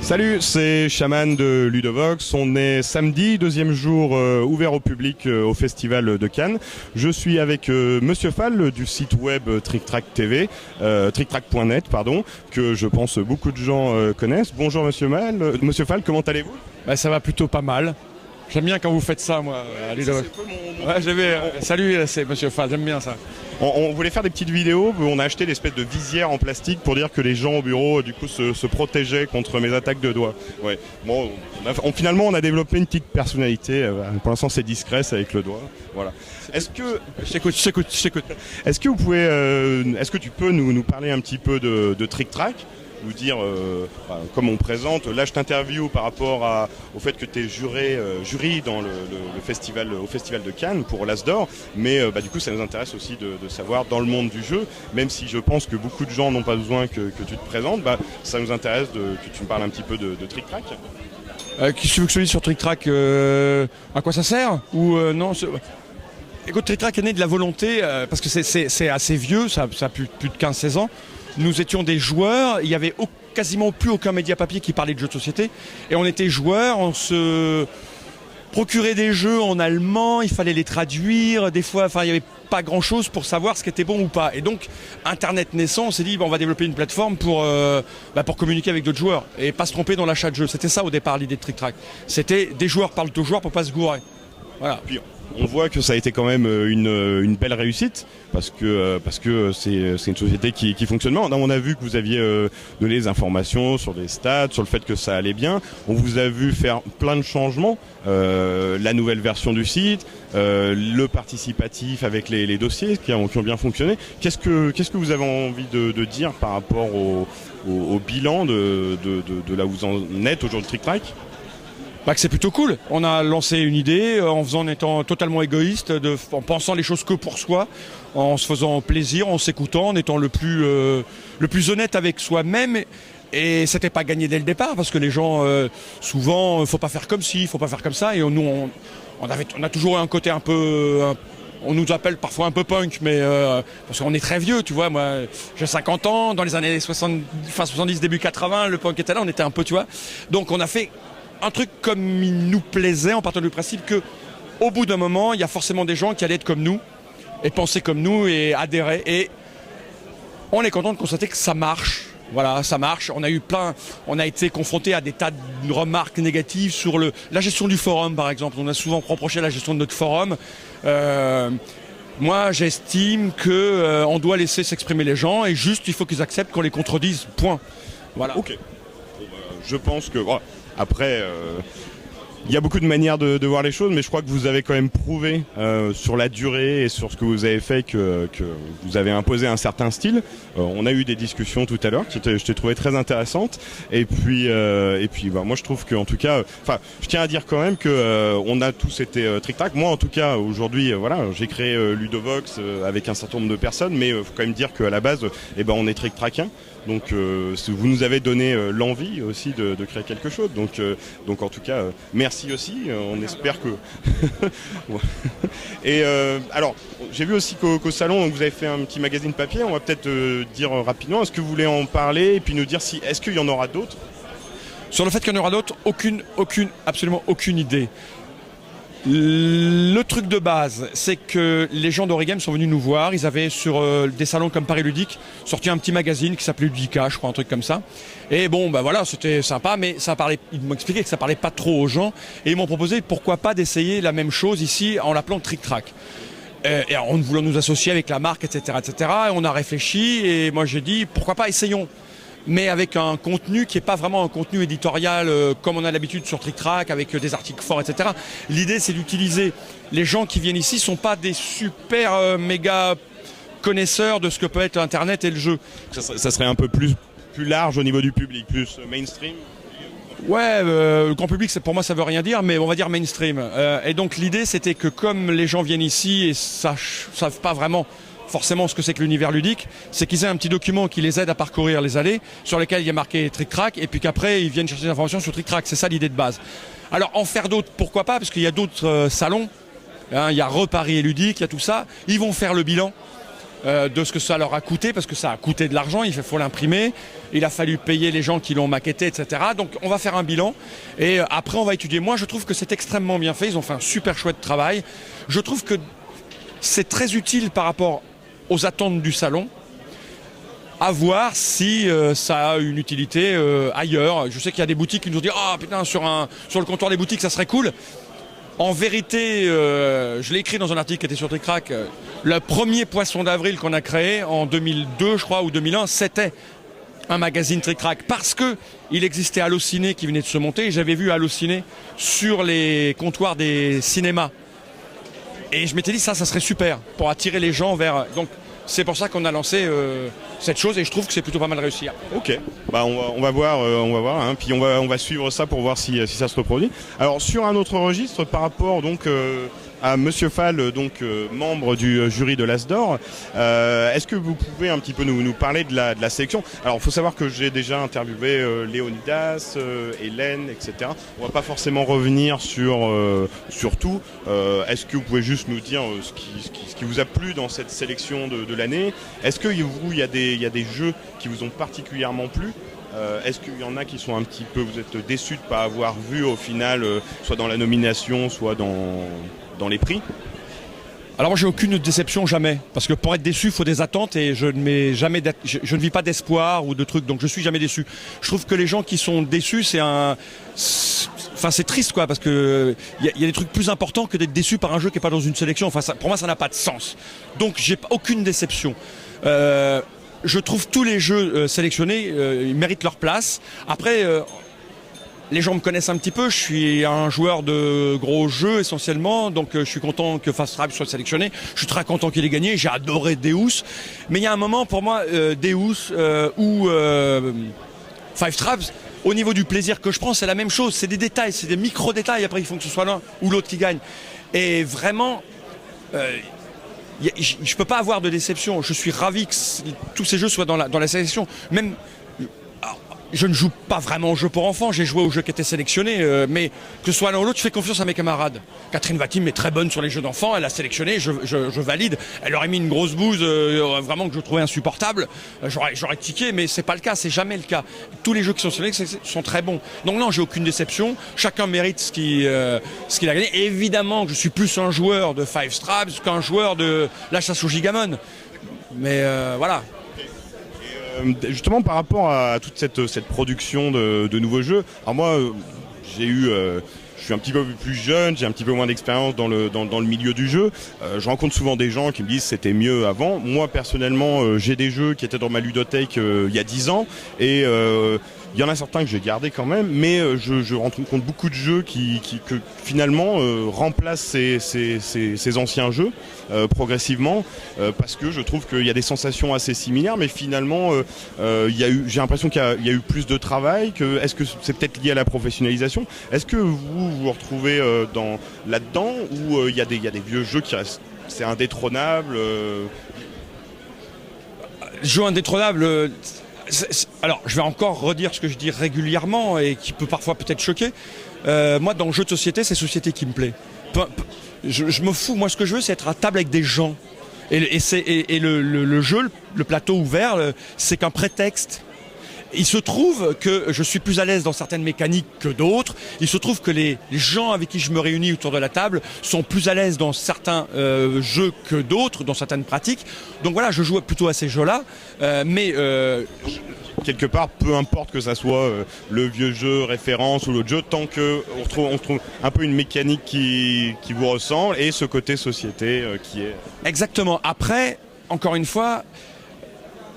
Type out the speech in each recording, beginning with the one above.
Salut, c'est Shaman de Ludovox. On est samedi, deuxième jour ouvert au public au Festival de Cannes. Je suis avec Monsieur Fall du site web TrickTrack TV, TrickTrack.net, pardon, que je pense beaucoup de gens connaissent. Bonjour Monsieur Fall, comment allez-vous? Ça va plutôt pas mal. J'aime bien quand vous faites ça, moi, à Ludovox. Salut, c'est Monsieur Fall, j'aime bien ça. On voulait faire des petites vidéos, on a acheté des espèces de visières en plastique pour dire que les gens au bureau du coup se protégeaient contre mes attaques de doigts. Ouais. Bon, finalement on a développé une petite personnalité, pour l'instant c'est discret, c'est avec le doigt. Voilà. Est-ce que je t'écoute. Est-ce que tu peux nous parler un petit peu de TrickTrack? Nous dire, comme on présente, là je t'interview par rapport au fait que tu es jury dans le festival, au Festival de Cannes pour l'As d'Or, mais du coup ça nous intéresse aussi de savoir dans le monde du jeu, même si je pense que beaucoup de gens n'ont pas besoin que tu te présentes, ça nous intéresse que tu me parles un petit peu de TrickTrack. Qui tu veux que je te dise sur TrickTrack, à quoi ça sert ou non Écoute, TrickTrack est né de la volonté, parce que c'est assez vieux, ça a plus de 15-16 ans. Nous étions des joueurs, il n'y avait quasiment plus aucun média papier qui parlait de jeux de société. Et on était joueurs, on se procurait des jeux en allemand, il fallait les traduire. Des fois, il n'y avait pas grand-chose pour savoir ce qui était bon ou pas. Et donc, Internet naissant, on s'est dit, on va développer une plateforme pour communiquer avec d'autres joueurs et pas se tromper dans l'achat de jeux. C'était ça au départ, l'idée de TrickTrack. C'était des joueurs parlent aux joueurs pour pas se gourer. Voilà. Puis, on voit que ça a été quand même une belle réussite parce que c'est une société qui fonctionne bien. On a vu que vous aviez donné des informations sur les stats, sur le fait que ça allait bien. On vous a vu faire plein de changements, la nouvelle version du site, le participatif avec les dossiers qui ont bien fonctionné. Qu'est-ce que vous avez envie de dire par rapport au bilan de là où vous en êtes aujourd'hui, TrickTrack? Que c'est plutôt cool. On a lancé une idée en étant totalement égoïste, en pensant les choses que pour soi, en se faisant plaisir, en s'écoutant, en étant le plus honnête avec soi-même. Et c'était pas gagné dès le départ parce que les gens, souvent, faut pas faire comme ci, faut pas faire comme ça. Et nous, on a toujours un côté un peu... On nous appelle parfois un peu punk, mais parce qu'on est très vieux, tu vois. Moi, j'ai 50 ans. Dans les années 70, fin 70, début 80, le punk était là. On était un peu, tu vois. Donc on a fait un truc comme il nous plaisait en partant du principe que au bout d'un moment, il y a forcément des gens qui allaient être comme nous et penser comme nous et adhérer. Et on est content de constater que ça marche. Voilà, ça marche. On a été confronté à des tas de remarques négatives sur la gestion du forum, par exemple. On a souvent reproché la gestion de notre forum. Moi, j'estime que on doit laisser s'exprimer les gens et juste, il faut qu'ils acceptent qu'on les contredise. Point. Voilà. Ok. Je pense que... Voilà. Après, il y a beaucoup de manières de voir les choses, mais je crois que vous avez quand même prouvé sur la durée et sur ce que vous avez fait que vous avez imposé un certain style. On a eu des discussions tout à l'heure je t'ai trouvé très intéressantes. Et puis moi je trouve qu'en tout cas, je tiens à dire quand même que on a tous été TrickTrack. Moi en tout cas aujourd'hui, j'ai créé Ludovox avec un certain nombre de personnes, mais il faut quand même dire qu'à la base, on est TrickTrackien. Donc vous nous avez donné l'envie aussi de créer quelque chose. Donc en tout cas, merci aussi. On espère que... Et alors, j'ai vu aussi qu'au salon, vous avez fait un petit magazine papier. On va peut-être dire rapidement, est-ce que vous voulez en parler et puis nous dire est-ce qu'il y en aura d'autres? Sur le fait qu'il y en aura d'autres, absolument aucune idée. Le truc de base, c'est que les gens d'Origame sont venus nous voir. Ils avaient sur des salons comme Paris Ludique sorti un petit magazine qui s'appelait Ludica, je crois, un truc comme ça. Et c'était sympa, mais ils m'ont expliqué que ça parlait pas trop aux gens. Et ils m'ont proposé pourquoi pas d'essayer la même chose ici en l'appelant TrickTrack. Et en voulant nous associer avec la marque, etc., etc. Et on a réfléchi et moi j'ai dit pourquoi pas essayons. Mais avec un contenu qui n'est pas vraiment un contenu éditorial comme on a l'habitude sur TrickTrack, avec des articles forts, etc. L'idée, c'est d'utiliser... Les gens qui viennent ici ne sont pas des super méga connaisseurs de ce que peut être Internet et le jeu. Ça serait un peu plus large au niveau du public, plus mainstream? Ouais, le grand public, pour moi, ça veut rien dire, mais on va dire mainstream. Et donc l'idée, c'était que comme les gens viennent ici et savent pas vraiment forcément ce que c'est que l'univers ludique, c'est qu'ils aient un petit document qui les aide à parcourir les allées, sur lesquelles il y a marqué TrickTrack, et puis qu'après ils viennent chercher des informations sur TrickTrack. C'est ça l'idée de base. Alors en faire d'autres, pourquoi pas, parce qu'il y a d'autres salons, il y a Paris et Ludique, il y a tout ça, ils vont faire le bilan. de ce que ça leur a coûté, parce que ça a coûté de l'argent, il faut l'imprimer, il a fallu payer les gens qui l'ont maquetté, etc. Donc on va faire un bilan et après on va étudier. Moi je trouve que c'est extrêmement bien fait, ils ont fait un super chouette travail. Je trouve que c'est très utile par rapport aux attentes du salon. À voir si ça a une utilité ailleurs. Je sais qu'il y a des boutiques qui nous disent « Ah putain, sur le comptoir des boutiques, ça serait cool ». En vérité, je l'ai écrit dans un article qui était sur TrickRack, le premier poisson d'avril qu'on a créé en 2002, je crois, ou 2001, c'était un magazine TrickRack. Parce qu'il existait Allociné qui venait de se monter, et j'avais vu Allociné sur les comptoirs des cinémas. Et je m'étais dit, ça serait super pour attirer les gens vers... Donc, c'est pour ça qu'on a lancé cette chose et je trouve que c'est plutôt pas mal réussi. Ok, bah on va voir, hein. Puis on va suivre ça pour voir si ça se reproduit. Alors sur un autre registre, par rapport donc à Monsieur Fall, donc membre du jury de l'As d'Or, est-ce que vous pouvez un petit peu nous parler de la sélection? Alors il faut savoir que j'ai déjà interviewé Léonidas, Hélène, etc. On va pas forcément revenir sur tout. Est-ce que vous pouvez juste nous dire ce qui vous a plu dans cette sélection de l'année? Est-ce que vous, il y a des jeux qui vous ont particulièrement plu? Est-ce qu'il y en a qui sont un petit peu, vous êtes déçus de ne pas avoir vu au final, soit dans la nomination, soit dans les prix? Alors moi j'ai aucune déception, jamais, parce que pour être déçu il faut des attentes et je ne vis pas d'espoir ou de trucs, donc je suis jamais déçu. Je trouve que les gens qui sont déçus c'est triste quoi, parce que il y a des trucs plus importants que d'être déçu par un jeu qui est pas dans une sélection. Enfin pour moi ça n'a pas de sens. Donc j'ai aucune déception. Je trouve tous les jeux sélectionnés, ils méritent leur place. Après les gens me connaissent un petit peu, je suis un joueur de gros jeux essentiellement, donc je suis content que Five Stripes soit sélectionné, je suis très content qu'il ait gagné, j'ai adoré Deus, mais il y a un moment pour moi, Deus ou Five Stripes, au niveau du plaisir que je prends, c'est la même chose, c'est des détails, c'est des micro-détails, après il faut que ce soit l'un ou l'autre qui gagne. Et vraiment, je ne peux pas avoir de déception, je suis ravi que tous ces jeux soient dans la sélection, même... Je ne joue pas vraiment au jeu pour enfants, j'ai joué au jeu qui était sélectionné, mais que ce soit l'un ou l'autre, je fais confiance à mes camarades. Catherine Vatim est très bonne sur les jeux d'enfants, elle a sélectionné, je valide. Elle aurait mis une grosse bouse, vraiment que je trouvais insupportable, j'aurais tiqué, mais c'est pas le cas, c'est jamais le cas. Tous les jeux qui sont sélectionnés sont très bons. Donc non, j'ai aucune déception, chacun mérite ce qu'il a gagné. Et évidemment que je suis plus un joueur de Five Stripes qu'un joueur de la chasse au Gigamon. Mais voilà. Justement par rapport à toute cette production de nouveaux jeux, alors moi je suis un petit peu plus jeune, j'ai un petit peu moins d'expérience dans le milieu du jeu. Je rencontre souvent des gens qui me disent c'était mieux avant. Moi personnellement j'ai des jeux qui étaient dans ma ludothèque il y a 10 ans et il y en a certains que j'ai gardés quand même, mais je rencontre beaucoup de jeux que finalement remplacent ces anciens jeux progressivement, parce que je trouve qu'il y a des sensations assez similaires, mais finalement j'ai l'impression qu'il y a eu plus de travail. Est-ce que c'est peut-être lié à la professionnalisation? Est-ce que vous retrouvez là-dedans, ou il y a des vieux jeux qui restent, c'est indétrônable? Jeu indétrônable. Alors, je vais encore redire ce que je dis régulièrement et qui peut parfois peut-être choquer. Moi, dans le jeu de société, c'est société qui me plaît. Je me fous. Moi, ce que je veux, c'est être à table avec des gens. Et le jeu, le plateau ouvert, c'est qu'un prétexte. Il se trouve que je suis plus à l'aise dans certaines mécaniques que d'autres. Il se trouve que les gens avec qui je me réunis autour de la table sont plus à l'aise dans certains jeux que d'autres, dans certaines pratiques. Donc voilà, je joue plutôt à ces jeux-là. Quelque part, peu importe que ça soit le vieux jeu référence ou l'autre jeu, tant qu'on retrouve un peu une mécanique qui vous ressemble et ce côté société qui est... Exactement. Après, encore une fois...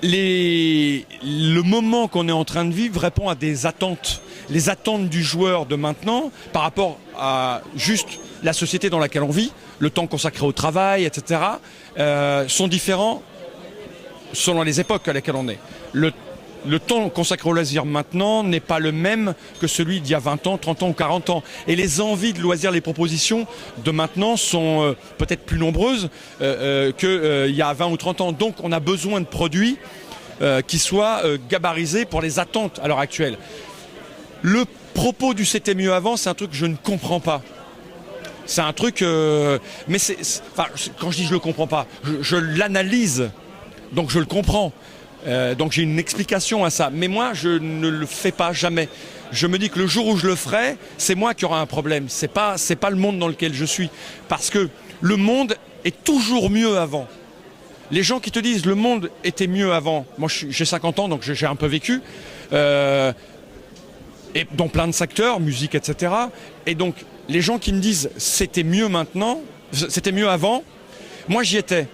Le moment qu'on est en train de vivre répond à des attentes. Les attentes du joueur de maintenant par rapport à juste la société dans laquelle on vit, le temps consacré au travail, etc., sont différents selon les époques à laquelle on est. Le temps consacré au loisir maintenant n'est pas le même que celui d'il y a 20 ans, 30 ans ou 40 ans. Et les envies de loisirs, les propositions de maintenant sont peut-être plus nombreuses qu'il y a 20 ou 30 ans. Donc on a besoin de produits qui soient gabarisés pour les attentes à l'heure actuelle. Le propos du c'était mieux avant, c'est un truc que je ne comprends pas. C'est un truc... mais quand je dis je le comprends pas, je l'analyse Donc je le comprends. Donc j'ai une explication à ça. Mais moi, je ne le fais pas, jamais. Je me dis que le jour où je le ferai, c'est moi qui aura un problème. C'est pas le monde dans lequel je suis. Parce que le monde est toujours mieux avant. Les gens qui te disent le monde était mieux avant. Moi, j'ai 50 ans, donc j'ai un peu vécu. Et dans plein de secteurs, musique, etc. Et donc, les gens qui me disent c'était mieux maintenant, c'était mieux avant, moi j'y étais.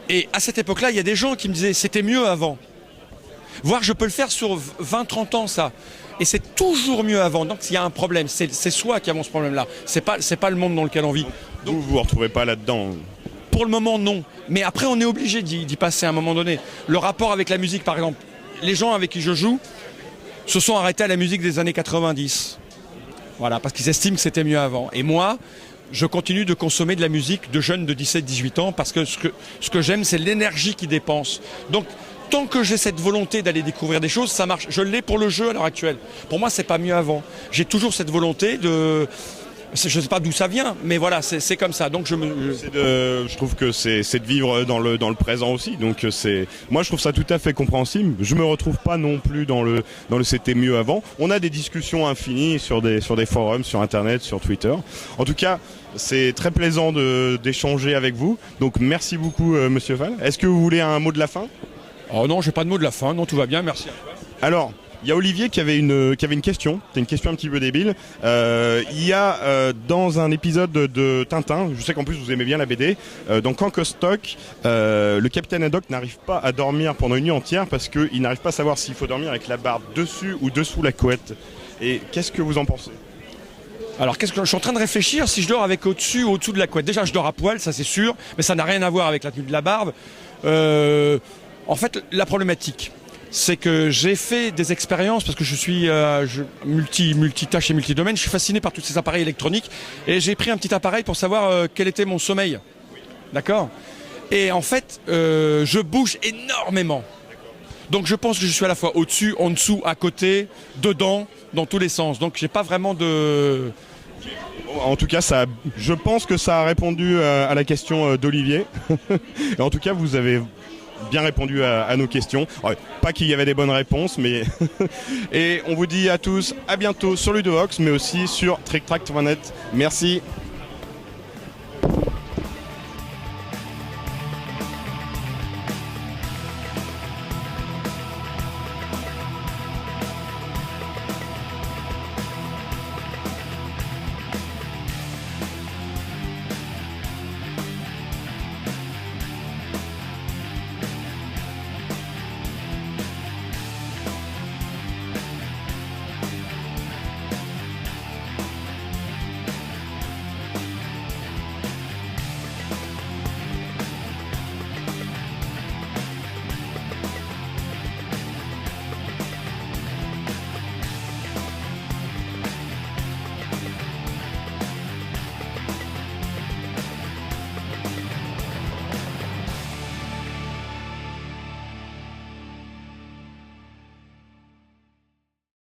Et à cette époque-là, il y a des gens qui me disaient c'était mieux avant. Voire je peux le faire sur 20-30 ans, ça. Et c'est toujours mieux avant. Donc il y a un problème. C'est soi qui avons ce problème-là. C'est pas le monde dans lequel on vit. Donc vous vous retrouvez pas là-dedans? Pour le moment, non. Mais après, on est obligé d'y passer à un moment donné. Le rapport avec la musique, par exemple. Les gens avec qui je joue se sont arrêtés à la musique des années 90. Voilà, parce qu'ils estiment que c'était mieux avant. Et moi, je continue de consommer de la musique de jeunes de 17-18 ans parce que ce que j'aime, c'est l'énergie qu'ils dépensent. Donc, tant que j'ai cette volonté d'aller découvrir des choses, ça marche. Je l'ai pour le jeu à l'heure actuelle. Pour moi, c'est pas mieux avant. J'ai toujours cette volonté de... Je ne sais pas d'où ça vient, mais voilà, c'est comme ça. Donc je trouve que c'est de vivre dans le présent aussi. Donc moi je trouve ça tout à fait compréhensible. Je me retrouve pas non plus dans le c'était mieux avant. On a des discussions infinies sur des forums, sur Internet, sur Twitter. En tout cas, c'est très plaisant d'échanger avec vous. Donc merci beaucoup, Monsieur Fall. Est-ce que vous voulez un mot de la fin? Oh non, j'ai pas de mot de la fin. Non, tout va bien. Merci. Alors. Il y a Olivier qui avait une question. C'est une question un petit peu débile. Il y a dans un épisode de Tintin, je sais qu'en plus vous aimez bien la BD, dans Kankostock, le capitaine Haddock n'arrive pas à dormir pendant une nuit entière parce qu'il n'arrive pas à savoir s'il faut dormir avec la barbe dessus ou dessous la couette. Et qu'est-ce que vous en pensez? Alors, je suis en train de réfléchir si je dors avec au-dessus ou au-dessous de la couette. Déjà, je dors à poil, ça c'est sûr, mais ça n'a rien à voir avec la tenue de la barbe. En fait, la problématique, c'est que j'ai fait des expériences parce que je suis multitâche et multidomaine. Je suis fasciné par tous ces appareils électroniques et j'ai pris un petit appareil pour savoir quel était mon sommeil. D'accord? Et en fait, je bouge énormément. Donc je pense que je suis à la fois au-dessus, en dessous, à côté, dedans, dans tous les sens. Donc j'ai pas vraiment de... En tout cas, je pense que ça a répondu à la question d'Olivier. En tout cas, vous avez bien répondu à nos questions. Ouais, pas qu'il y avait des bonnes réponses, mais... Et on vous dit à tous à bientôt sur Ludovox, mais aussi sur TrickTrack.net. Merci.